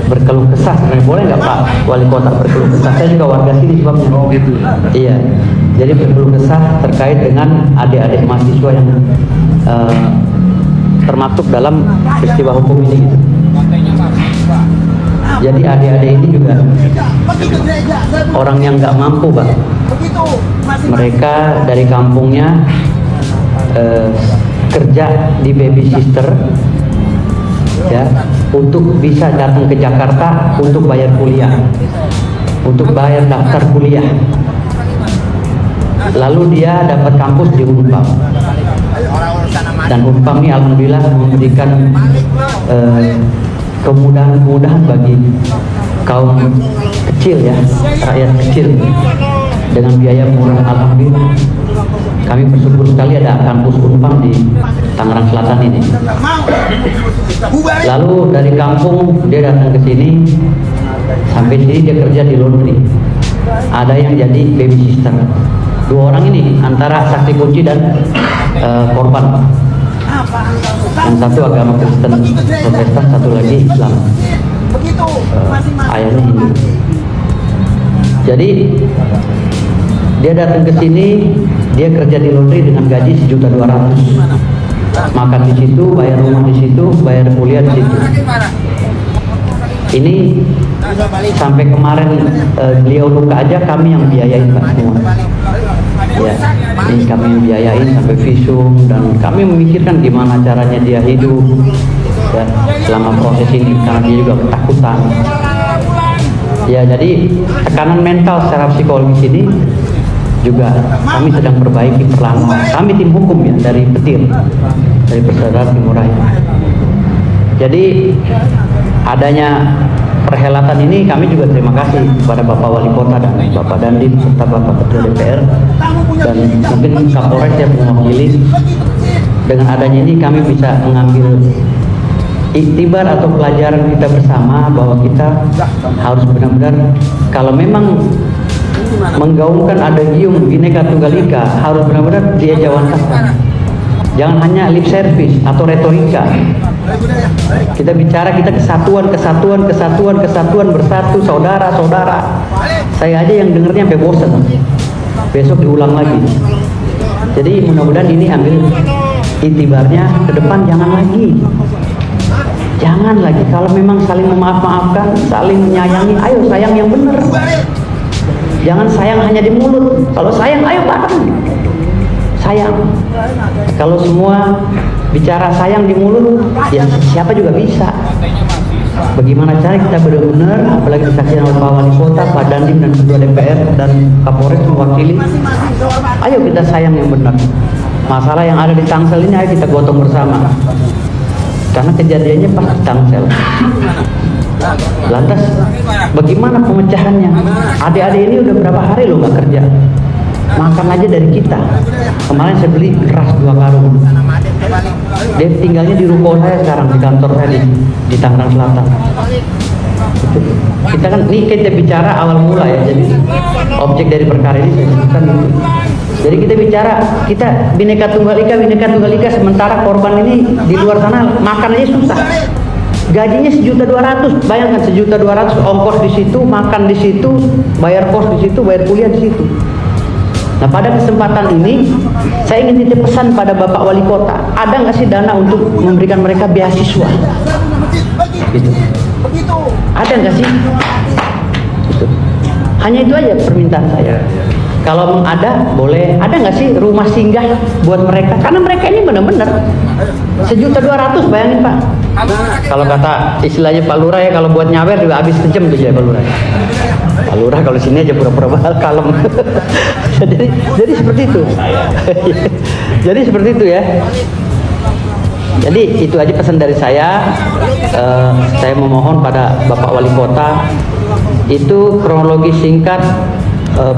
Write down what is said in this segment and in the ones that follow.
berkeluh kesah sebenarnya. Boleh nggak Pak Wali Kota berkeluh kesah? Saya juga warga sini sebabnya. Oh gitu. Iya, jadi berkeluh kesah terkait dengan adik-adik mahasiswa yang termasuk dalam peristiwa hukum ini gitu. Jadi adik-adik ini juga orang yang nggak mampu, Pak. Mereka dari kampungnya kerja di baby sister, ya, untuk bisa datang ke Jakarta untuk bayar kuliah, untuk bayar daftar kuliah. Lalu dia dapat kampus di Unpam, dan Unpam ini alhamdulillah memberikan kemudahan-kemudahan bagi kaum kecil, ya, rakyat kecil, dengan biaya murah. Alhamdulillah kami bersyukur sekali ada kampus Unpam di Tangerang Selatan ini. Lalu dari kampung dia datang ke sini, sampai sini dia kerja di laundry. Ada yang jadi baby sister. Dua orang ini antara saksi kunci dan korban. Yang satu agama Kristen Protestan, satu lagi Islam. Ayahnya Hindu. Jadi dia datang ke sini, dia kerja di laundry dengan gaji 1.200.000. Makan di situ, bayar rumah di situ, bayar kuliah di situ. Ini sampai kemarin beliau luka aja kami yang biayain Pak semua. Ya, ini kami yang biayain sampai visum, dan kami memikirkan gimana caranya dia hidup, ya, selama proses ini, karena dia juga ketakutan. Ya, jadi tekanan mental secara psikologis ini juga kami sedang perbaiki perlahan. Kami tim hukum, ya, dari Petir, dari Persaudaraan Timur Raya. Jadi adanya perhelatan ini kami juga terima kasih kepada Bapak Wali Kota dan Bapak Dandim serta Bapak Ketua DPR, dan mungkin Kapolres yang mewakili. Dengan adanya ini kami bisa mengambil iktibar atau pelajaran kita bersama, bahwa kita harus benar-benar, kalau memang menggaungkan adagium Bhinneka Tunggal Ika, harus benar-benar diejawantahkan. Jangan hanya lip service atau retorika. Kita bicara, kita kesatuan, bersatu, saudara. Saya aja yang dengernya sampai bosan. Besok diulang lagi. Jadi mudah-mudahan ini ambil iktibarnya ke depan, jangan lagi. Kalau memang saling memaaf-maafkan, saling menyayangi, ayo sayang yang benar. Jangan sayang hanya di mulut. Kalau sayang, ayo bareng sayang. Kalau semua bicara sayang di mulut, ya siapa juga bisa. Bagaimana cara kita benar-benar, apalagi disaksikan oleh Pak Wali Kota, Pak Dandim dan Ketua DPR dan Kapolres mewakili. Ayo kita sayang yang benar. Masalah yang ada di Tangsel ini ayo kita gotong bersama. Karena kejadiannya pas di Tangsel. Lantas bagaimana pemecahannya? Adik-adik ini udah berapa hari loh nggak kerja, makan aja dari kita. Kemarin saya beli beras 2 karung. Dia tinggalnya di ruko saya sekarang, di kantor saya di Tangerang Selatan. Kita kan ini kita bicara awal mula, ya. Jadi objek dari perkara ini saya sebutkan itu. Jadi kita bicara, kita Bhinneka Tunggal Ika, sementara korban ini di luar sana makan aja susah. Gajinya 1.200.000, bayangkan 1.200.000, ongkos di situ, makan di situ, bayar kos di situ, bayar kuliah di situ. Nah, pada kesempatan ini saya ingin titip pesan pada Bapak Wali Kota, ada nggak sih dana untuk memberikan mereka beasiswa? Gitu. Ada nggak sih? Gitu. Hanya itu aja permintaan saya. Kalau ada, boleh. Ada nggak sih rumah singgah buat mereka? Karena mereka ini benar-benar 1.200.000, bayangin Pak. Kalau kata istilahnya Pak Lurah, ya, kalau buat nyawer juga habis sejam tuh ya Pak Lurah. Pak Lurah kalau sini aja pura-pura kalem. jadi seperti itu. Jadi seperti itu, ya. Jadi itu aja pesan dari saya. Saya memohon pada Bapak Wali Kota, itu kronologi singkat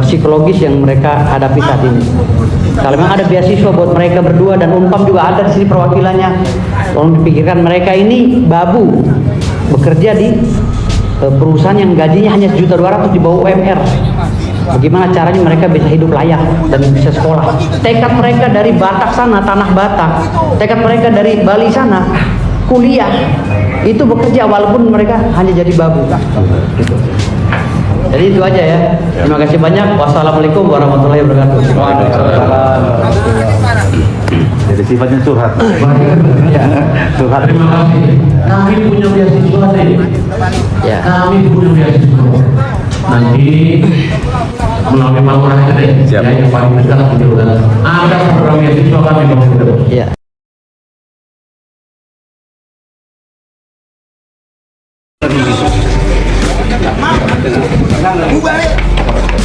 psikologis yang mereka hadapi saat ini. Kalau memang ada beasiswa buat mereka berdua, dan Unpam juga ada di sini perwakilannya, tolong dipikirkan. Mereka ini babu bekerja di perusahaan yang gajinya hanya 1.200.000 di bawah UMR. Bagaimana caranya mereka bisa hidup layak dan bisa sekolah? Tekad mereka dari Batak sana, tanah Batak, tekad mereka dari Bali sana, kuliah. itu bekerja walaupun mereka hanya jadi babu. Gitu. Jadi itu aja ya. Terima kasih banyak. Wassalamualaikum warahmatullahi wabarakatuh. Waalaikumsalam. Jadi sifatnya curhat. Ya. Curhat. Terima kasih. Kami punya beasiswa nih. Ya. Kami punya beasiswa. Nanti melalui Pak Lurah deh. Siap. Ya, yang paling dekat juga. Ada program beasiswa kami Bang. Ya.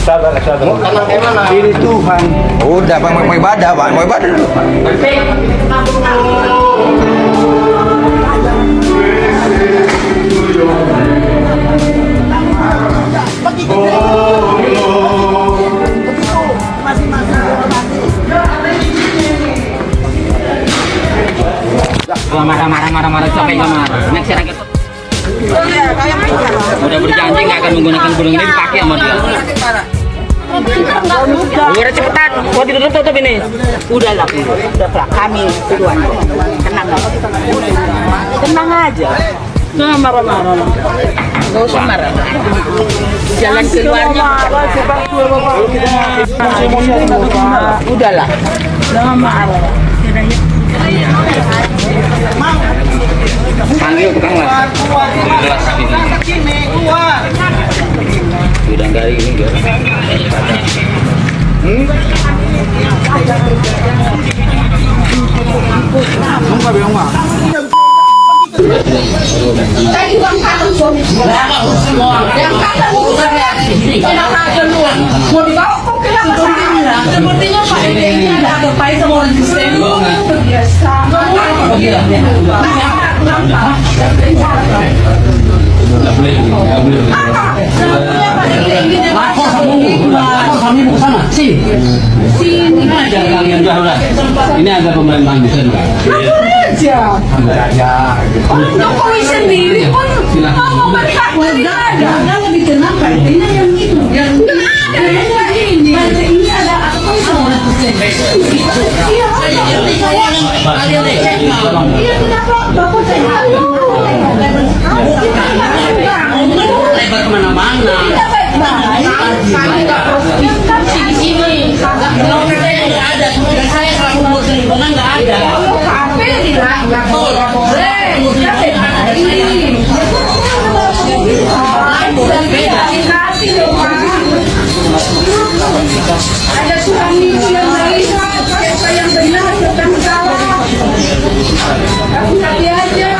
Sabar. Ini Tuhan. Udah Bang, mau ibadah, Bang. Mau ibadah dulu. Marah sampai nggak marah. Next saya rakyat. Udah berjanji nggak akan menggunakan gunung ini dipakai sama dia. Udah cepetan, mau ditutup ini. Udahlah, kami duluan. Tenang aja. Jangan marah-marah. Gak usah marah. Jalan keluarnya. Udahlah. Jangan marah. Panggil tukang las. Gelas ini. Bidang dari ini enggak. Mau dibawa kok sepertinya Pak Ede ini ada terkait sama orang Kristen. Biasa. Kami mau sana. Sini aja kalian udah. Ini ada pemerintahan di sana. Jokowi sendiri pun mau berhak ada. Lebih tenang Pak Ede yang itu. Yang ini. Ini ada apa sama orang Kristen? Iya. Iya, kenapa Bapak saya Lebar kemana-mana. Kami nggak provinsi di sini. Kalau saya nggak ada, dan saya selalu ngurus lingkungan nggak ada. Kafe bilang nggak boleh. Ada ini. Ada surat yang melihat siapa yang benar siapa yang salah. Hati aja.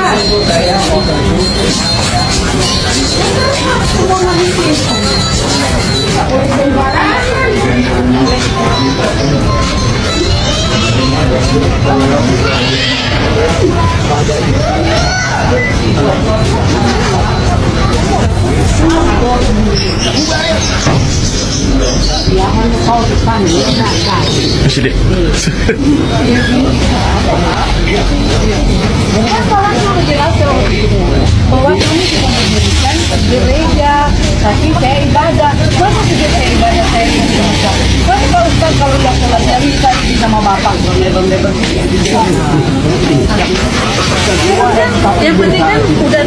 Bahwa kami tidak mendirikan gereja, tapi saya ibadah. Masa sejak saya ibadah saya tidak masalah. Tapi Pak Ustaz kalau dia pulang dari saya sama bapak. Yang penting kan sudah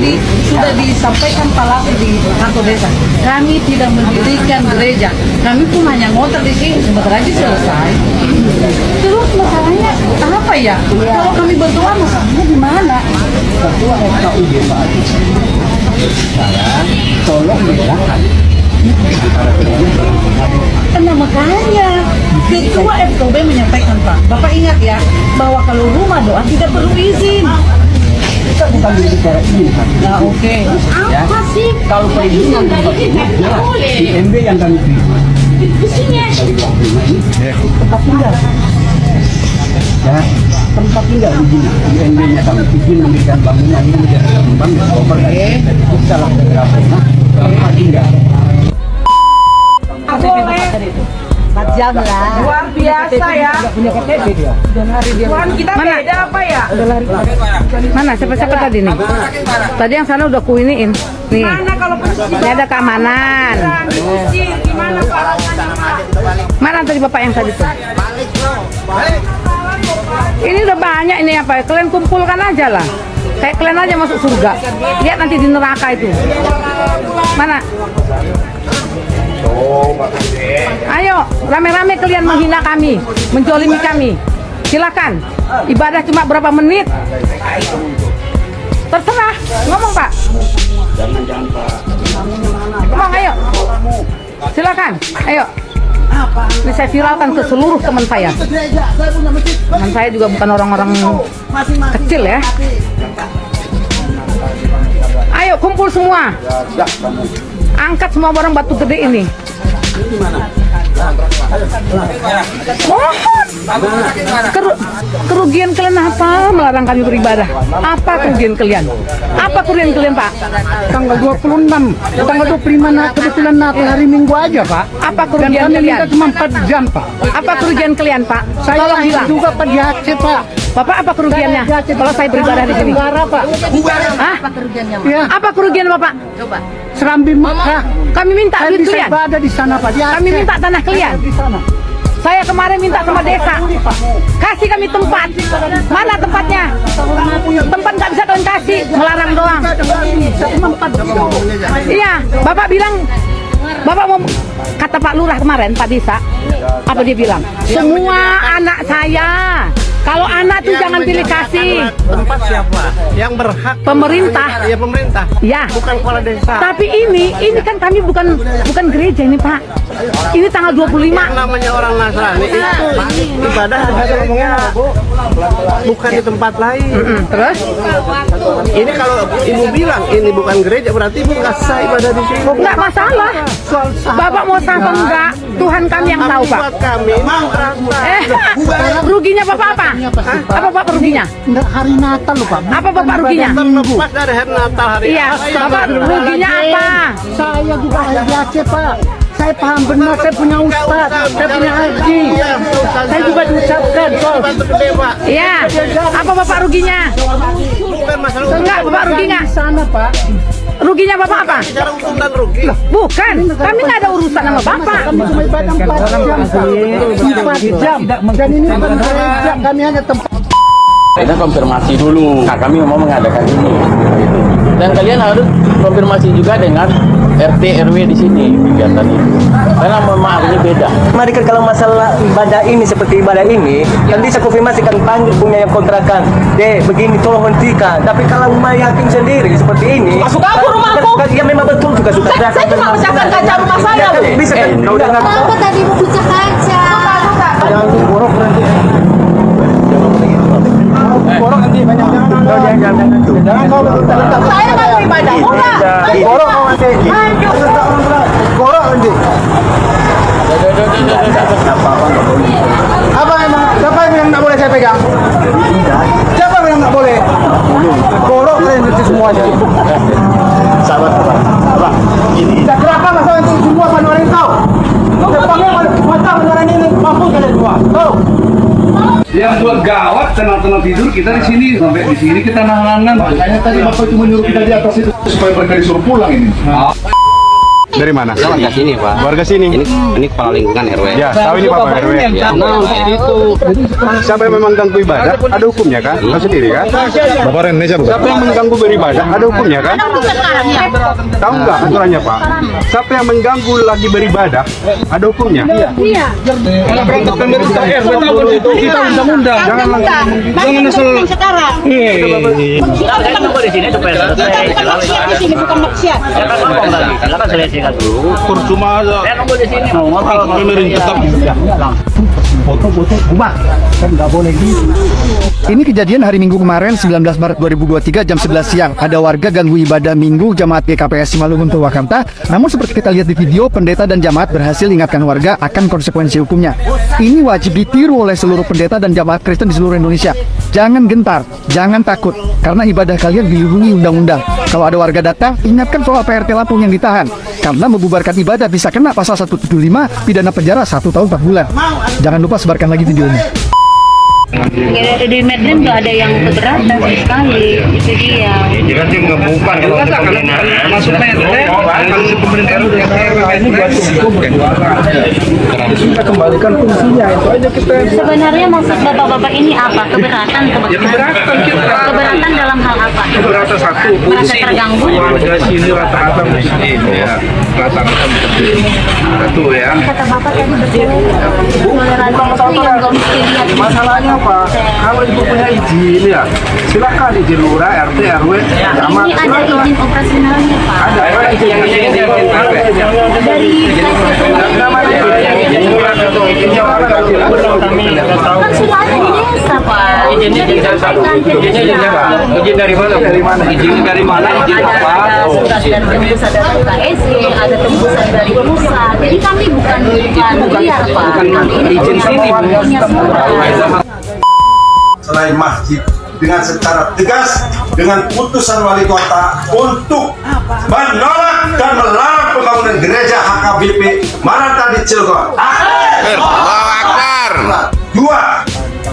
disampaikan Pak Lafi di kantor desa. Kami tidak mendirikan gereja. Kami pun hanya ngotor di sini sebentar lagi selesai. Terus masalahnya apa ya? Kalau kami berdoa masalahnya di mana? Ketua FKUD Pak Adi, saya tolong bedakan. Karena makanya Ketua FKUB menyampaikan Pak, Bapak ingat ya bahwa kalau rumah doa tidak perlu izin. Kita bukan berbicara izin kan? Nah oke. Ya. Kalau perizinan tempat ini jelas IMB yang kami pilih. Tempat tinggal. Ya, tempat tinggal izin IMB-nya kami izin memberikan bangunan ini menjadi kembang dan over itu salah beberapa tempat tinggal. Boleh. 4 jam lah. Luar biasa ya. Punya KTP dia. Tuhan kita beda apa ya? Mana siapa tadi nih? Tadi yang sana udah kuiniin. Nih. Mana kalau Ini ada keamanan. Gimana Pak? Mana tadi Bapak yang tadi tuh? Ini udah banyak ini apa? Kalian kumpulkan aja lah. Kayak kalian aja masuk surga. Lihat nanti di neraka itu. Mana? Ayo, rame-rame kalian menghina kami, menjolimi kami. Silakan. Ibadah cuma berapa menit? Terserah. Ngomong, Pak. Ngomong, ayo. Silakan. Ayo. Ini saya viralkan ke seluruh teman saya. Teman saya juga bukan orang-orang kecil ya. Ayo kumpul semua. Angkat semua barang batu gede ini. Mohon. Kerugian kalian apa? Melarang kami beribadah. Apa kerugian kalian? Apa kerugian kalian, Pak? Tanggal 26, tanggal 25 kebetulan Natal hari Minggu aja, Pak. Apa kerugian Dan kami kalian? minta cuma 4 jam, Pak. Apa kerugian kalian, Pak? Saya Tolong bilang. juga Pak di Aceh, Pak. Bapak apa kerugiannya? Kalau saya beribadah di sini? Negara, Pak. Hah? Ya, Apa kerugian Bapak? Serambi Mekah. Kami minta Saya duit bisa kalian. ibadah di sana, Pak. Di Aceh. Kami minta tanah kalian. Di sana. Saya kemarin minta sama desa, kasih kami tempat. Mana tempatnya? Tempat nggak bisa kalian kasih, melarang doang. Iya, Bapak bilang, Bapak mau kata Pak Lurah kemarin, Pak Desa, apa dia bilang? Semua anak saya. Kalau anak tuh jangan pilih kasih. Tempat siapa? Yang berhak. Pemerintah. Ya pemerintah. Ya. Bukan kepala desa. Tapi ini kan kami bukan gereja ini, Pak. Ini tanggal 25. Yang namanya orang Nasrani itu ibadah ngomongnya bukan di tempat lain. Terus? Ini kalau ibu bilang ini bukan gereja berarti ibu nggak sah ibadah di sini. Enggak masalah. Bapak mau sah atau enggak? Tuhan kami yang tahu, Pak. Buat kami Ruginya Bapak apa? Apa Bapak ruginya? Hari Natal loh, Pak. Apa Bapak ruginya? terlepas dari hari Natal hari Iya, Bapak ruginya apa? Saya juga di Aceh, Pak. Saya paham benar, saya punya ustaz, saya punya haji. Saya juga diucapkan, Pak. Iya. Apa Bapak ruginya? Bukan masalah Enggak, Bapak ruginya. Di sana, Pak. Ruginya Bapak apa? bicara untung dan rugi. Bukan, kami nggak ada urusan sama Bapak. Kami cuma ibadah 4 jam, Pak. 4 jam. Dan ini bukan gereja, kami hanya tempat. Kita konfirmasi dulu. Nah, kami mau mengadakan ini. Dan kalian harus konfirmasi juga dengan RT RW di sini kegiatan itu. Karena mohon maaf ini beda. Mari kalau masalah ibadah ini seperti ibadah ini, nanti saya konfirmasikan panggil punya yang kontrakan. Begini tolong hentikan. Tapi kalau yakin sendiri seperti ini, Masuk aku rumahku. Ya memang betul juga sudah. Saya cuma pecahkan kaca rumah saya loh. Bisa kan? Kau dengar? Kenapa tadi mau pecah kaca? Borok nanti banyak jangan kau bentar. Saya nggak mau ibadah. Enggak. Borok kau nanti. Borok nanti. Apa emang? Siapa yang nggak boleh saya pegang? Siapa yang nggak boleh? Borok kalian nanti semuanya. Sabar. Tak kenapa masa nanti semua panuan kau? Kau panggil mata panuan ini mampu kalian semua. Kau. Yang buat gawat tenang-tenang tidur kita di sini sampai di sini kita nahan-nahan. Makanya tadi bapak cuma nyuruh kita di atas itu supaya mereka disuruh pulang ini. Dari mana? Warga sini, Pak. Warga sini. Ini kepala lingkungan RW. Ya, tahu ini Bapak RW. Siapa yang memang ganggu ibadah, ada hukumnya kan? Tahu sendiri kan? Bapak Indonesia bukan? Siapa yang mengganggu beribadah, ada hukumnya kan? Tahu nggak aturannya Pak? Siapa yang mengganggu lagi beribadah, ada hukumnya? Iya. Kalau berangkat pemerintah RW tahu kan itu kita undang-undang. Jangan Jangan asal sekarang. Kita tunggu di sini supaya selesai. Di sini bukan maksiat. Kita kan selesaikan dulu. Percuma aja. Saya nunggu di sini. Kalau pemerintah tetap Foto-foto ubah. Kan nggak boleh gitu. Ini kejadian hari Minggu kemarin 19 Maret 2023 jam 11 siang. Ada warga ganggu ibadah Minggu jamaat GKPS Simalungun Purwakarta. Namun seperti kita lihat di video, pendeta dan jamaat berhasil ingatkan warga akan konsekuensi hukumnya. Ini wajib ditiru oleh seluruh pendeta dan jamaat Kristen di seluruh Indonesia. Jangan gentar, jangan takut, karena ibadah kalian dilindungi undang-undang. Kalau ada warga datang, ingatkan soal PRT Lampung yang ditahan. Karena membubarkan ibadah bisa kena pasal 175, pidana penjara 1 tahun 4 bulan. Jangan lupa sebarkan lagi videonya. Di Medan tuh ada yang keberatan sekali, itu dia. Jika dia bukan kalau maksudnya kalau pemerintah ini buat kita kembalikan fungsinya itu aja kita. Sebenarnya maksud bapak-bapak ini apa? Keberatan dalam hal apa? merasa terganggu. Warga sini rata-rata muslim ya, rata-rata muslim. Itu ya. Kata bapak tadi betul. Toleransi itu yang gak mesti lihat. Masalahnya apa? Kalau ibu punya izin ya, silakan izin lurah, RT, RW, camat. Ini ada izin operasionalnya Pak. Ada izin Dari kan sudah ada di desa Pak. Izin dari mana? Dari mana? Izin dari mana? Izin apa? Surat dari tembusan dari KSG, ada tembusan dari pusat. Jadi kami bukan liar Pak. Kami izin sini punya surat. Selain masjid dengan secara tegas dengan putusan wali kota untuk menolak dan melarang pembangunan gereja HKBP Maranatha di Cilegon. Allahu Akbar. Dua,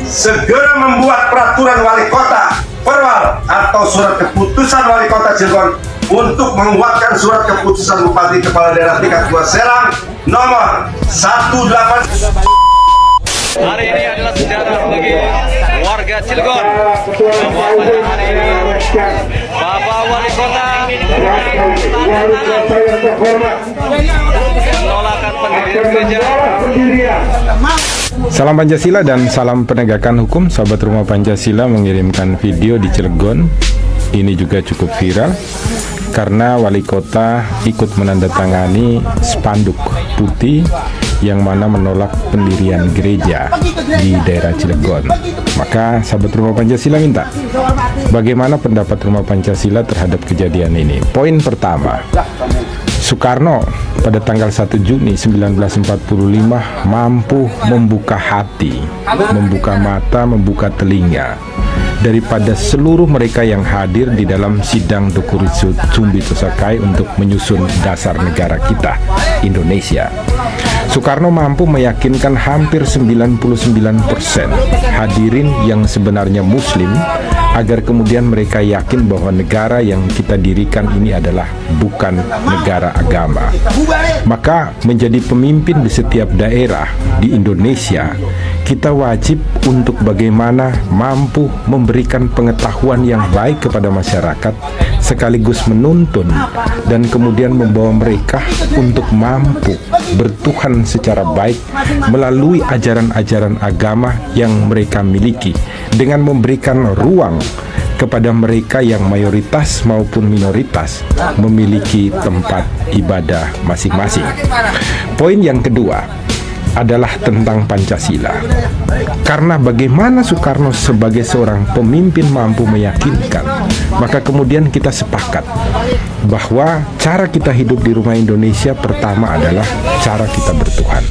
segera membuat peraturan wali kota perwal atau surat keputusan wali kota Cilegon untuk menguatkan surat keputusan Bupati Kepala Daerah tingkat 2 Serang nomor 18. Hari ini adalah sejarah bagi warga Cilegon. Bahwa hari ini Bapak Wali Kota menolakkan pendirian gereja. Salam Pancasila dan salam penegakan hukum. Sahabat Rumah Pancasila mengirimkan video di Cilegon. Ini juga cukup viral karena wali kota ikut menandatangani spanduk putih yang mana menolak pendirian gereja di daerah Cilegon. Maka sahabat Rumah Pancasila minta, bagaimana pendapat Rumah Pancasila terhadap kejadian ini? Poin pertama, Soekarno pada tanggal 1 Juni 1945 mampu membuka hati, membuka mata, membuka telinga daripada seluruh mereka yang hadir di dalam sidang Dokuritsu Cumbi Tosakai untuk menyusun dasar negara kita, Indonesia. Soekarno mampu meyakinkan hampir 99% hadirin yang sebenarnya muslim agar kemudian mereka yakin bahwa negara yang kita dirikan ini adalah bukan negara agama. Maka menjadi pemimpin di setiap daerah di Indonesia, kita wajib untuk bagaimana mampu memberikan pengetahuan yang baik kepada masyarakat, sekaligus menuntun dan kemudian membawa mereka untuk mampu bertuhan secara baik melalui ajaran-ajaran agama yang mereka miliki, dengan memberikan ruang kepada mereka yang mayoritas maupun minoritas memiliki tempat ibadah masing-masing. Poin yang kedua adalah tentang Pancasila. Karena bagaimana Soekarno sebagai seorang pemimpin mampu meyakinkan, maka kemudian kita sepakat bahwa cara kita hidup di rumah Indonesia pertama adalah cara kita bertuhan.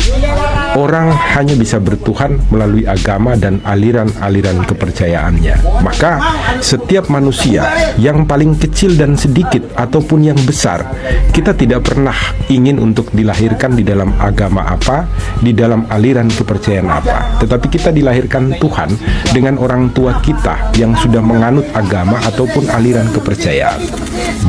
Orang hanya bisa bertuhan melalui agama dan aliran-aliran kepercayaannya. Maka setiap manusia yang paling kecil dan sedikit ataupun yang besar, kita tidak pernah ingin untuk dilahirkan di dalam agama apa, di dalam aliran kepercayaan apa. Tetapi kita dilahirkan Tuhan dengan orang tua kita yang sudah menganut agama ataupun aliran kepercayaan.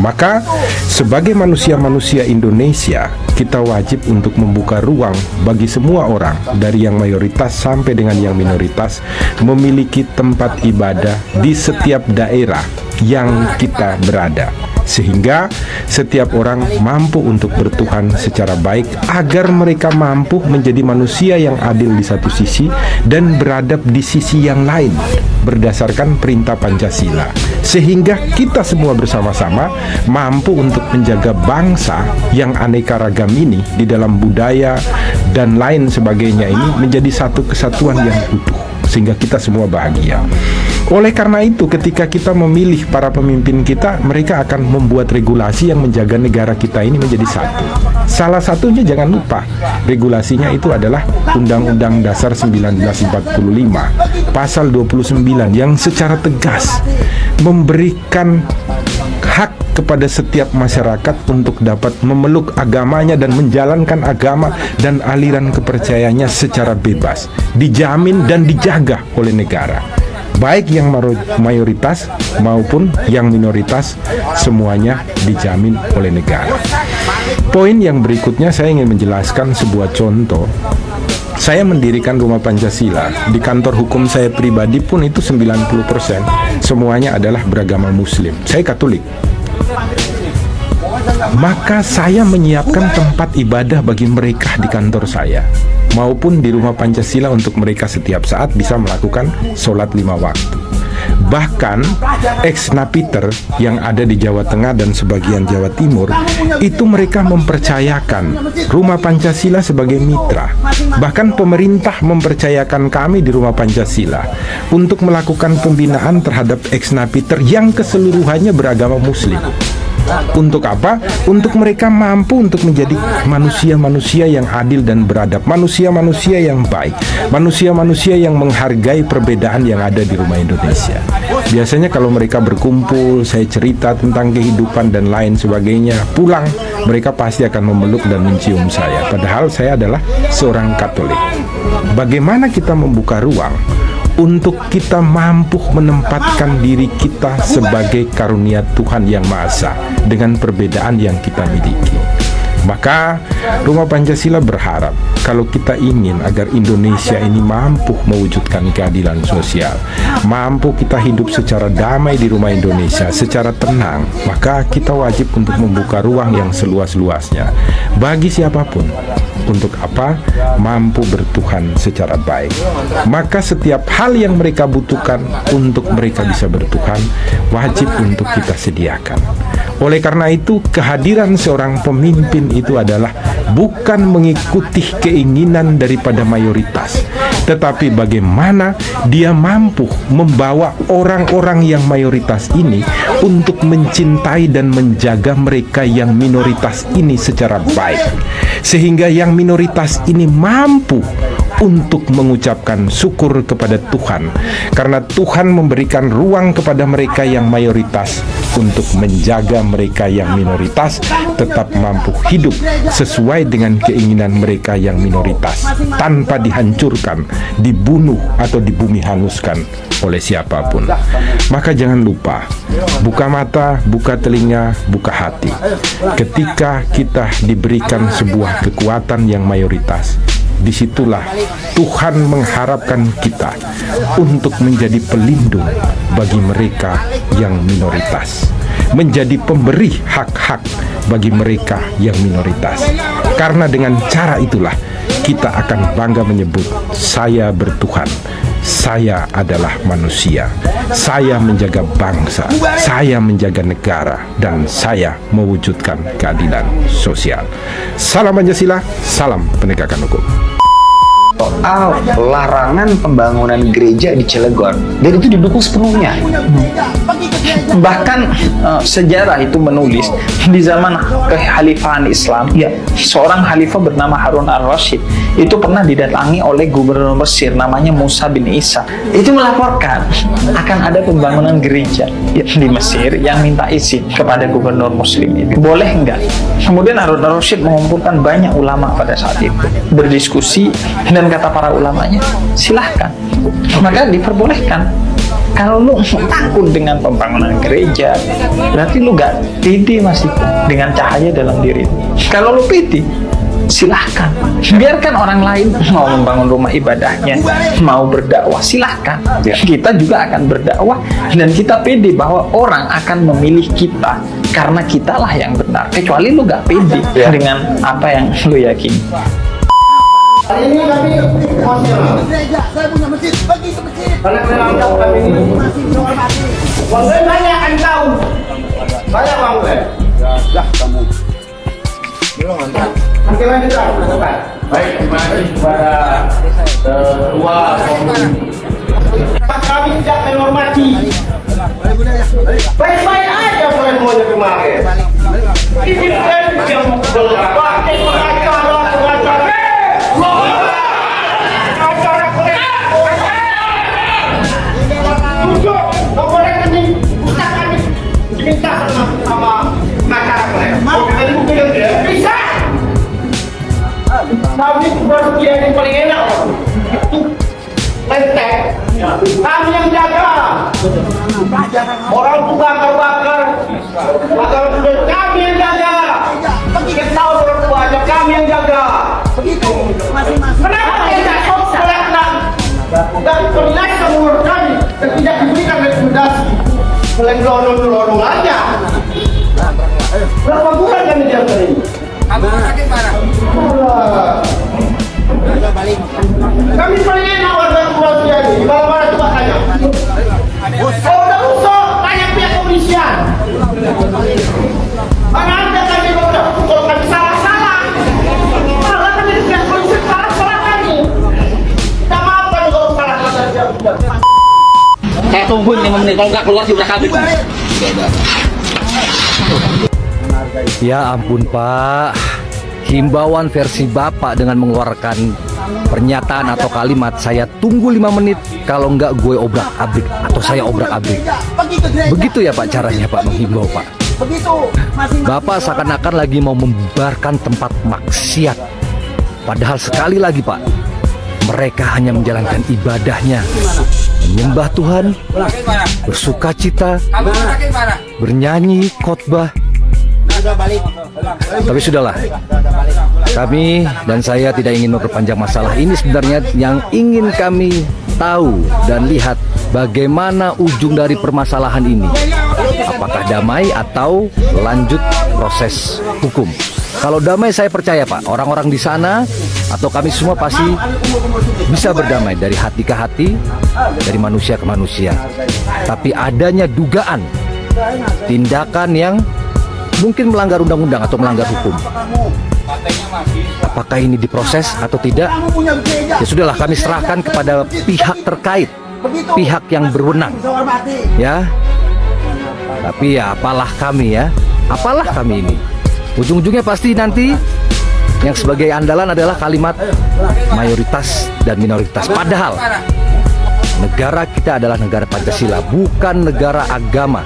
Maka sebagai manusia-manusia Indonesia, kita wajib untuk membuka ruang bagi semua orang, dari yang mayoritas sampai dengan yang minoritas, memiliki tempat ibadah di setiap daerah yang kita berada, sehingga setiap orang mampu untuk bertuhan secara baik, agar mereka mampu menjadi manusia yang adil di satu sisi dan beradab di sisi yang lain berdasarkan perintah Pancasila, sehingga kita semua bersama-sama mampu untuk menjaga bangsa yang aneka ragam ini di dalam budaya dan lain sebagainya ini menjadi satu kesatuan yang utuh, sehingga kita semua bahagia. Oleh karena itu, ketika kita memilih para pemimpin kita, mereka akan membuat regulasi yang menjaga negara kita ini menjadi satu. Salah satunya jangan lupa, regulasinya itu adalah Undang-Undang Dasar 1945 Pasal 29 yang secara tegas memberikan hak kepada setiap masyarakat untuk dapat memeluk agamanya dan menjalankan agama dan aliran kepercayaannya secara bebas, dijamin dan dijaga oleh negara. Baik yang mayoritas maupun yang minoritas, semuanya dijamin oleh negara. Poin yang berikutnya saya ingin menjelaskan sebuah contoh Saya mendirikan Rumah Pancasila. Di kantor hukum saya pribadi pun itu 90% semuanya adalah beragama Muslim. Saya Katolik. Maka saya menyiapkan tempat ibadah bagi mereka di kantor saya maupun di Rumah Pancasila untuk mereka setiap saat bisa melakukan sholat 5 waktu. Bahkan ex-Napiter yang ada di Jawa Tengah dan sebagian Jawa Timur itu mereka mempercayakan Rumah Pancasila sebagai mitra. Bahkan pemerintah mempercayakan kami di Rumah Pancasila untuk melakukan pembinaan terhadap ex-Napiter yang keseluruhannya beragama Muslim. Untuk apa? Untuk mereka mampu untuk menjadi manusia-manusia yang adil dan beradab, manusia-manusia yang baik, manusia-manusia yang menghargai perbedaan yang ada di rumah Indonesia. Biasanya kalau mereka berkumpul, saya cerita tentang kehidupan dan lain sebagainya, pulang mereka pasti akan memeluk dan mencium saya. Padahal saya adalah seorang Katolik. Bagaimana kita membuka ruang untuk kita mampu menempatkan diri kita sebagai karunia Tuhan Yang Maha Esa dengan perbedaan yang kita miliki. Maka Rumah Pancasila berharap kalau kita ingin agar Indonesia ini mampu mewujudkan keadilan sosial, mampu kita hidup secara damai di rumah Indonesia, secara tenang, maka kita wajib untuk membuka ruang yang seluas-luasnya bagi siapapun. Untuk apa? Mampu bertuhan secara baik. Maka setiap hal yang mereka butuhkan untuk mereka bisa bertuhan, wajib untuk kita sediakan. Oleh karena itu, kehadiran seorang pemimpin itu adalah bukan mengikuti keinginan daripada mayoritas, tetapi bagaimana dia mampu membawa orang-orang yang mayoritas ini untuk mencintai dan menjaga mereka yang minoritas ini secara baik, sehingga yang minoritas ini mampu untuk mengucapkan syukur kepada Tuhan karena Tuhan memberikan ruang kepada mereka yang mayoritas untuk menjaga mereka yang minoritas tetap mampu hidup sesuai dengan keinginan mereka yang minoritas tanpa dihancurkan, dibunuh atau dibumi hanguskan oleh siapapun. Maka jangan lupa, buka mata, buka telinga, buka hati. Ketika kita diberikan sebuah kekuatan yang mayoritas, disitulah Tuhan mengharapkan kita untuk menjadi pelindung bagi mereka yang minoritas, menjadi pemberi hak-hak bagi mereka yang minoritas. Karena dengan cara itulah kita akan bangga menyebut, saya bertuhan, saya adalah manusia, saya menjaga bangsa, saya menjaga negara, dan saya mewujudkan keadilan sosial. Salam Pancasila, salam penegakan hukum. Soal larangan pembangunan gereja di Cilegon, dan itu didukung sepenuhnya. Bahkan sejarah itu menulis di zaman kekhalifahan Islam, seorang khalifah bernama Harun al-Rashid itu pernah didatangi oleh gubernur Mesir namanya Musa bin Isa. Itu melaporkan akan ada pembangunan gereja di Mesir yang minta izin kepada gubernur Muslim itu. Boleh enggak? Kemudian Harun al-Rashid mengumpulkan banyak ulama pada saat itu, berdiskusi, dan kata para ulamanya, silahkan. Maka diperbolehkan. Kalau lu takut dengan pembangunan gereja, berarti lu gak pede masih dengan cahaya dalam diri. Kalau lu pede, silahkan. Biarkan orang lain mau membangun rumah ibadahnya, mau berdakwah, silahkan. Kita juga akan berdakwah dan kita pede bahwa orang akan memilih kita karena kitalah yang benar. Kecuali lu gak pede dengan apa yang lu yakini. Hari ini kami gereja, saya punya masjid, bagi ke masjid. Karena kalian anggap kami ini masih dihormati. Walaupun banyak akan tahu. Banyak bang gue. Ya, kamu. Belum mantap. Nanti lanjut lah. Baik, terima kasih kepada ketua komisi. Kami tidak menghormati. Baik-baik aja kalian semuanya kemarin. Ini kan yang berpakai pengacara. Minta sama masyarakat. Bisa. Kami baru yang paling enak. Itu lenteng. Kami yang jaga. Orang tua bakar. Kami yang jaga. Kita tahu orang tua aja kami yang jaga. Begitu. Kenapa kita sudah melonong-melonong aja. Berapa bulan kami diamkan ini? Kami paling enak warga Kepulauan ini. Di mana-mana coba tanya. Kalau udah usah, tanya pihak kepolisian. Mana ada kami udah, kalau kami salah-salah. Salah kami di pihak kepolisian, salah kami. Kita maafkan kalau salah-salah. Saya tunggu 5 menit, kalau nggak keluar sih udah habis. Ya ampun Pak, himbauan versi Bapak dengan mengeluarkan pernyataan atau kalimat saya tunggu 5 menit, kalau enggak gue obrak-abrik atau saya obrak-abrik. Begitu ya Pak caranya Pak menghimbau Pak. Bapak seakan-akan lagi mau membubarkan tempat maksiat. Padahal sekali lagi Pak, mereka hanya menjalankan ibadahnya, menyembah Tuhan, bersukacita, bernyanyi, khotbah. Tapi sudahlah, kami dan saya tidak ingin memperpanjang masalah ini. Sebenarnya yang ingin kami tahu dan lihat bagaimana ujung dari permasalahan ini. Apakah damai atau lanjut proses hukum? Kalau damai saya percaya Pak, orang-orang di sana atau kami semua pasti bisa berdamai dari hati ke hati, dari manusia ke manusia. Tapi adanya dugaan tindakan yang mungkin melanggar undang-undang atau melanggar hukum. Apakah ini diproses atau tidak? Ya sudahlah, kami serahkan kepada pihak terkait, pihak yang berwenang. Ya. Tapi ya apalah kami ya, apalah kami ini. Ujung-ujungnya pasti nanti yang sebagai andalan adalah kalimat mayoritas dan minoritas. Padahal negara kita adalah negara Pancasila, bukan negara agama.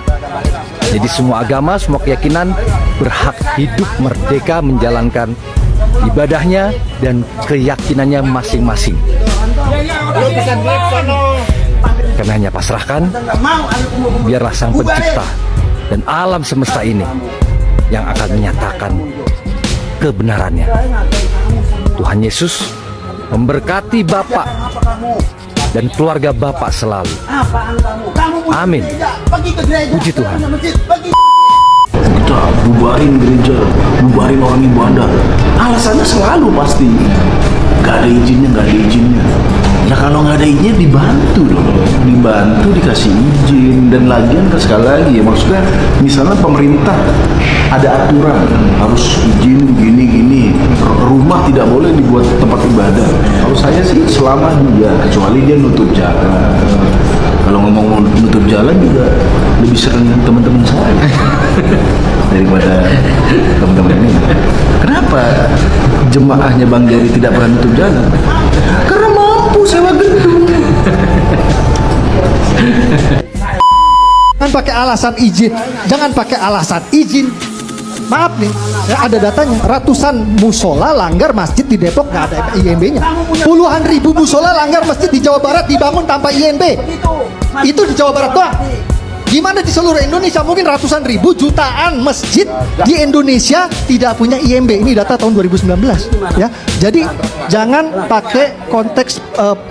Jadi semua agama, semua keyakinan berhak hidup merdeka menjalankan ibadahnya dan keyakinannya masing-masing. Kami hanya pasrahkan, biarlah Sang Pencipta dan alam semesta ini yang akan menyatakan kebenarannya. Tuhan Yesus memberkati Bapak dan keluarga Bapak selalu. Amin. Puji Tuhan. Kita bubarin gereja, bubarin orang ibadah. Alasannya selalu pasti gak ada izinnya, gak ada izinnya. Ya kalau nggak ada izinnya dibantu dong, dibantu dikasih izin. Dan lagian kan sekali lagi ya, maksudnya misalnya pemerintah ada aturan harus izin gini-gini, rumah tidak boleh dibuat tempat ibadah. Kalau saya sih selama juga, kecuali dia nutup jalan. Kalau ngomong nutup jalan juga lebih sering teman-teman saya daripada teman-teman ini. Kenapa jemaahnya Bang Jerry tidak pernah nutup jalan? Karena mampu sewa gedung. Jangan pakai alasan izin, jangan pakai alasan izin. Maaf nih, ya ada datanya, ratusan musola langgar masjid di Depok nggak ada IMB-nya. Puluhan ribu musola langgar masjid di Jawa Barat dibangun tanpa IMB. Itu di Jawa Barat doang. Gimana di seluruh Indonesia? Mungkin ratusan ribu, jutaan masjid di Indonesia tidak punya IMB. Ini data tahun 2019 ya. Jadi jangan pakai konteks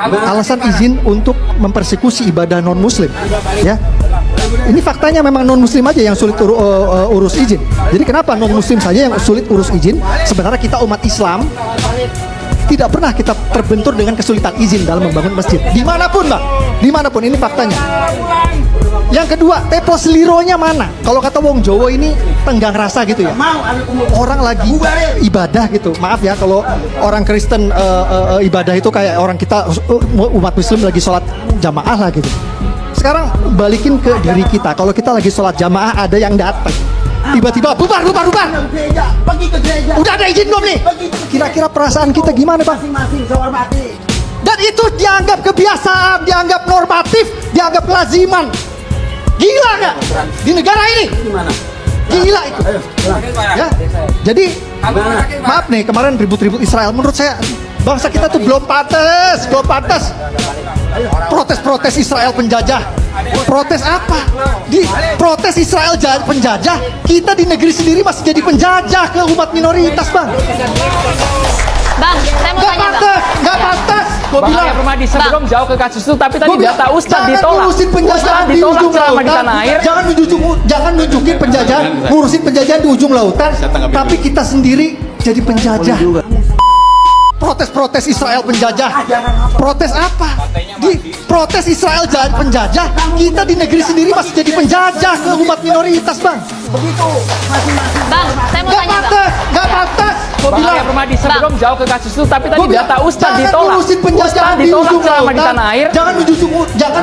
alasan izin untuk mempersekusi ibadah non muslim ya. Ini faktanya memang non muslim aja yang sulit urus izin. Jadi kenapa non muslim saja yang sulit urus izin, sebenarnya kita umat Islam tidak pernah kita terbentur dengan kesulitan izin dalam membangun masjid dimanapun Bang, dimanapun. Ini faktanya. Yang kedua, tepos lironya mana? Kalau kata wong Jawa ini tenggang rasa gitu ya. Orang lagi ibadah gitu. Maaf ya kalau orang Kristen ibadah itu kayak orang kita umat Muslim lagi sholat jamaah lah gitu. Sekarang balikin ke diri kita. Kalau kita lagi sholat jamaah ada yang datang, tiba-tiba bubar. Udah ada izin belum nih? Kira-kira perasaan kita gimana Bang? Dan itu dianggap kebiasaan, dianggap normatif, dianggap laziman. Gila nggak? Di negara ini? Gila itu. Ya. Jadi maaf nih, kemarin ribut-ribut Israel. Menurut saya bangsa kita tuh belum pantas. Protes Israel penjajah. Protes apa? Di protes Israel penjajah, kita di negeri sendiri masih jadi penjajah ke umat minoritas, Bang. Bang, saya mau tanya, Bang. Nggak pantas. Gua Bang bilang, Arya Permadi sebelum jauh ke kasus itu, tapi tadi Gua bilang, data Ustadz jangan ditolak. ngurusin penjajahan Ustadz di ditolak ujung selama di lautan. tanah air. Jangan nunjukin penjajahan, ngurusin penjajahan di ujung lautan. Tapi kita sendiri jadi penjajah. Protes-protes Israel penjajah. Protes apa? Protes Israel jadi penjajah. Kita di negeri sendiri masih jadi penjajah ke umat minoritas, Bang. Begitu. Bang, saya mau tanya, Bang. Gak pantas. Gua Bang bilang, Arya Permadi sebelum jauh ke kasus itu, tapi tadi Gua bilang, data Ustadz jangan ditolak. ngurusin penjajahan Ustadz di ditolak ujung selama di lautan. tanah air. Jangan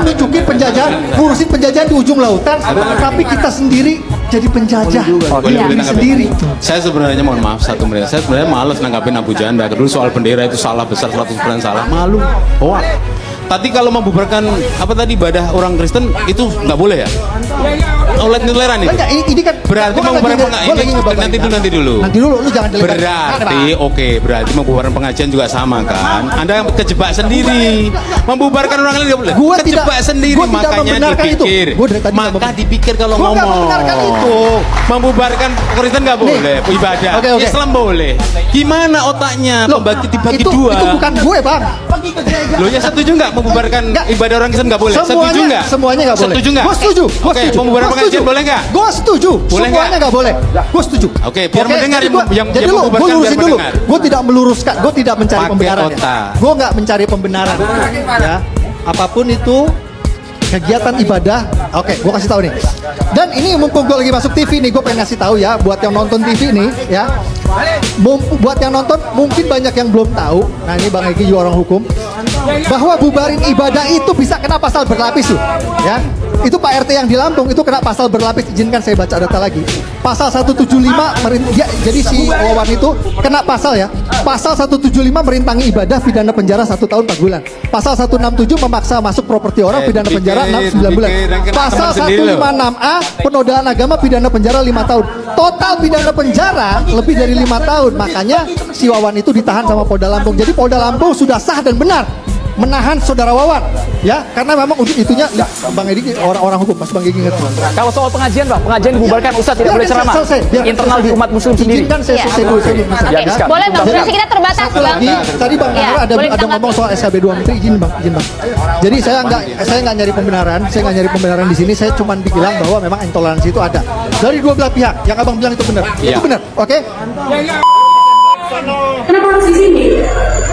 nunjukin penjajahan, ngurusin penjajahan di ujung lautan. Tapi kita sendiri jadi penjajah di negeri sendiri. Saya sebenarnya mohon maaf satu menit. Saya sebenarnya malas nanggapin Abu Janda. Dulu soal bendera itu salah besar 100% salah. Malu. Hoak. Tadi kalau membubarkan apa tadi ibadah orang Kristen itu nggak boleh ya? Oleh toleran itu. Enggak, ini kan Berarti gua membubarkan lagi ngebabain. nanti dulu. Nanti dulu, lu jangan delekat. Berarti oke, berarti membubarkan pengajian juga sama kan? Anda kejebak sendiri. Membubarkan orang lain nggak boleh. Gua Kejebak sendiri, gua tidak makanya membenarkan itu. dipikir. Gua dari tadi Maka dipikir kalau Gua nggak ngomong. membenarkan itu. Membubarkan Kristen nggak boleh, ibadah. Oke. Islam boleh. Gimana otaknya? Pembagi dibagi itu, dua. Itu bukan gue, Bang. Lo ya setuju nggak membubarkan ibadah orang Kristen nggak boleh? Setuju nggak? Semuanya nggak boleh. Setuju nggak? Gue setuju. Oke, membubarkan pengajian boleh nggak? Gue setuju. Boleh Semuanya nggak boleh. Gue setuju. Oke, biar mendengar yang jadi lu, gue membubarkan biar lurusin dulu. mendengar. Gue tidak meluruskan. Gue tidak mencari Pakai pembenaran. otak. Gue nggak mencari pembenaran. Ya, apapun itu kegiatan ibadah. Oke, gue kasih tahu nih. Dan ini mumpung gue lagi masuk TV nih, gue pengen ngasih tahu ya buat yang nonton TV nih, ya. Buat yang nonton mungkin banyak yang belum tahu. Nah ini Bang Egi juga orang hukum, bahwa bubarin ibadah itu bisa kena pasal berlapis loh, ya. Itu Pak RT yang di Lampung itu kena pasal berlapis. Izinkan saya baca data lagi. Pasal 175 jadi si Wawan itu kena pasal ya. Pasal 175 merintangi ibadah pidana penjara 1 tahun 4 bulan. Pasal 167 memaksa masuk properti orang pidana penjara 9 bulan. Pasal 156A penodaan agama pidana penjara 5 tahun. Total pidana penjara lebih dari 5 tahun. Makanya si Wawan itu ditahan sama Polda Lampung. Jadi Polda Lampung sudah sah dan benar menahan saudara Wawan, ya, karena memang untuk itunya Bang Edi orang hukum, Mas Bang Edi ngerti. Kalau soal pengajian, Bang, pengajian dibubarkan, Ustadz tidak boleh ceramah. Internal di umat Muslim sendiri. Izinkan saya selesai dulu. Boleh, Bang, durasi kita terbatas, Satu Bang. lagi, tadi Bang Nahar ada ngomong soal SKB 2 Menteri, izin Bang. Jadi saya nggak nyari pembenaran, di sini. Saya cuma bilang bahwa memang intoleransi itu ada dari dua belah pihak. Yang Abang bilang itu benar, itu benar, oke? Kenapa harus di sini?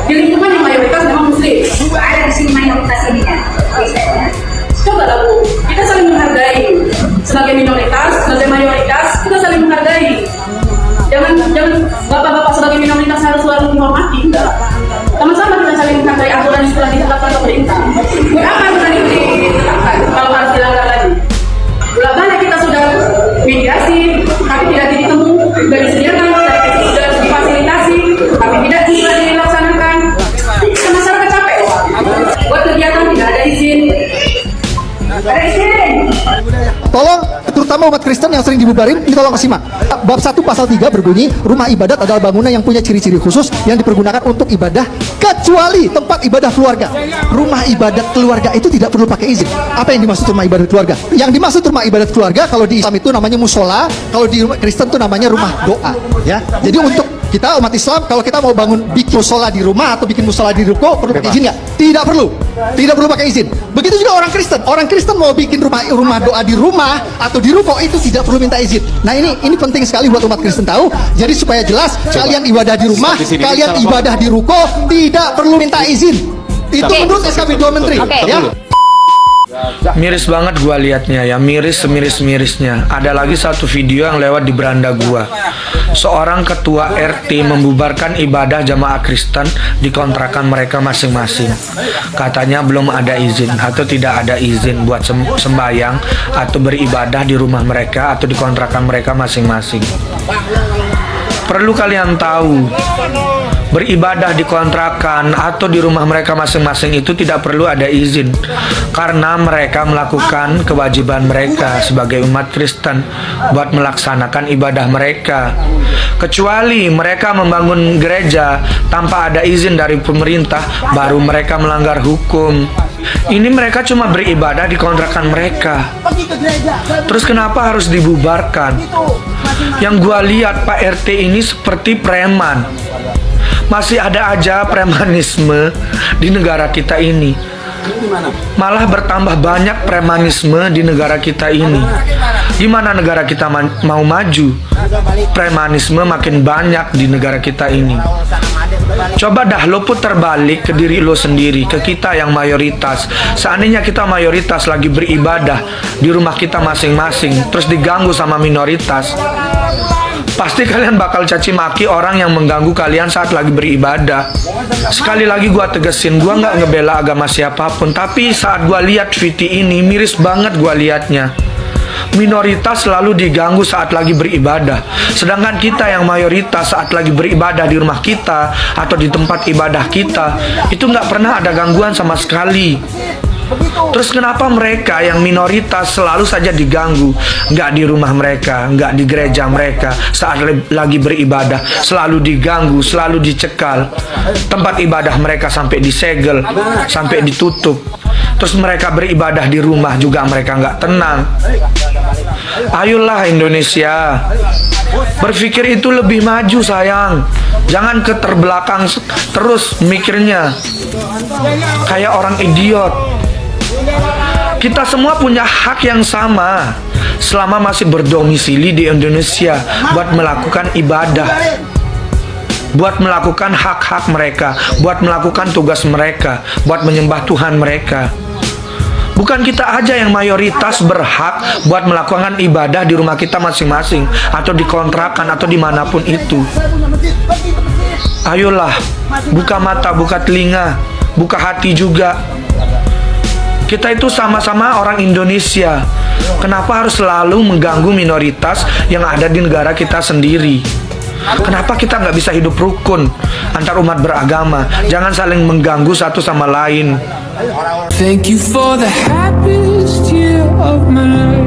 Di lingkungan yang mayoritas memang muslim. Ada di sini mayoritas ini kan. Coba lah Bu, kita saling menghargai. Sebagai minoritas, sebagai mayoritas, kita saling menghargai. Jangan bapak-bapak sebagai minoritas harus selalu menghormati, enggak. Sama-sama kita saling menghargai aturan yang telah ditetapkan pemerintah. Berapa aturan itu ditetapkan kalau harus dilanggar lagi? Bolak-balik kita sudah mediasi, tapi tidak ditemu, sudah disediakan, sudah difasilitasi, tapi tidak juga dilaksanakan. Masyarakat capek. Buat kegiatan tidak ada izin. Ada izin. Tolong, terutama umat Kristen yang sering dibubarin, ini tolong simak. Bab 1 pasal 3 berbunyi, rumah ibadat adalah bangunan yang punya ciri-ciri khusus yang dipergunakan untuk ibadah kecuali tempat ibadah keluarga. Rumah ibadat keluarga itu tidak perlu pakai izin. Apa yang dimaksud rumah ibadat keluarga? Yang dimaksud rumah ibadat keluarga kalau di Islam itu namanya musola, kalau di Kristen itu namanya rumah doa, ya. Jadi untuk kita umat Islam, kalau kita mau bikin musola di rumah atau bikin musola di ruko, perlu pakai izin nggak? Tidak perlu pakai izin. Begitu juga orang Kristen mau bikin rumah doa di rumah atau di ruko itu tidak perlu minta izin. Nah ini penting sekali buat umat Kristen tahu. Jadi supaya jelas, kalian ibadah di rumah, kalian ibadah di ruko tidak perlu minta izin. Itu menurut SKB 2 Menteri, ya. Miris banget gua liatnya ya, miris semiris-mirisnya. Ada lagi satu video yang lewat di beranda gua. Seorang ketua RT membubarkan ibadah jamaah Kristen di kontrakan mereka masing-masing. Katanya belum ada izin atau tidak ada izin buat sembahyang atau beribadah di rumah mereka atau di kontrakan mereka masing-masing. Perlu kalian tahu, beribadah di kontrakan atau di rumah mereka masing-masing itu tidak perlu ada izin, karena mereka melakukan kewajiban mereka sebagai umat Kristen buat melaksanakan ibadah mereka. Kecuali mereka membangun gereja tanpa ada izin dari pemerintah, baru mereka melanggar hukum. Ini mereka cuma beribadah di kontrakan mereka. Terus kenapa harus dibubarkan? Yang gua lihat Pak RT ini seperti preman. Masih ada aja premanisme di negara kita ini. Malah bertambah banyak premanisme di negara kita ini. Gimana negara kita mau maju? Premanisme makin banyak di negara kita ini. Coba dah lo putar balik ke diri lo sendiri, ke kita yang mayoritas. Seandainya kita mayoritas lagi beribadah di rumah kita masing-masing, terus diganggu sama minoritas, pasti kalian bakal caci maki orang yang mengganggu kalian saat lagi beribadah. Sekali lagi gua tegesin, gua nggak ngebela agama siapapun, tapi saat gua lihat video ini miris banget gua liatnya. Minoritas selalu diganggu saat lagi beribadah, sedangkan kita yang mayoritas saat lagi beribadah di rumah kita atau di tempat ibadah kita itu nggak pernah ada gangguan sama sekali. Terus kenapa mereka yang minoritas selalu saja diganggu? Nggak di rumah mereka, nggak di gereja mereka, saat lagi beribadah selalu diganggu, selalu dicekal. Tempat ibadah mereka sampai disegel, sampai ditutup. Terus mereka beribadah di rumah juga mereka nggak tenang. Ayolah Indonesia, berpikir itu lebih maju sayang. Jangan keterbelakang terus mikirnya kayak orang idiot. Kita semua punya hak yang sama selama masih berdomisili di Indonesia buat melakukan ibadah, buat melakukan hak-hak mereka, buat melakukan tugas mereka, buat menyembah Tuhan mereka. Bukan kita aja yang mayoritas berhak buat melakukan ibadah di rumah kita masing-masing atau di kontrakan atau dimanapun itu. Ayolah, buka mata, buka telinga, buka hati juga. Kita itu sama-sama orang Indonesia. Kenapa harus selalu mengganggu minoritas yang ada di negara kita sendiri? Kenapa kita nggak bisa hidup rukun antar umat beragama? Jangan saling mengganggu satu sama lain. Thank you for the happiest year of my life.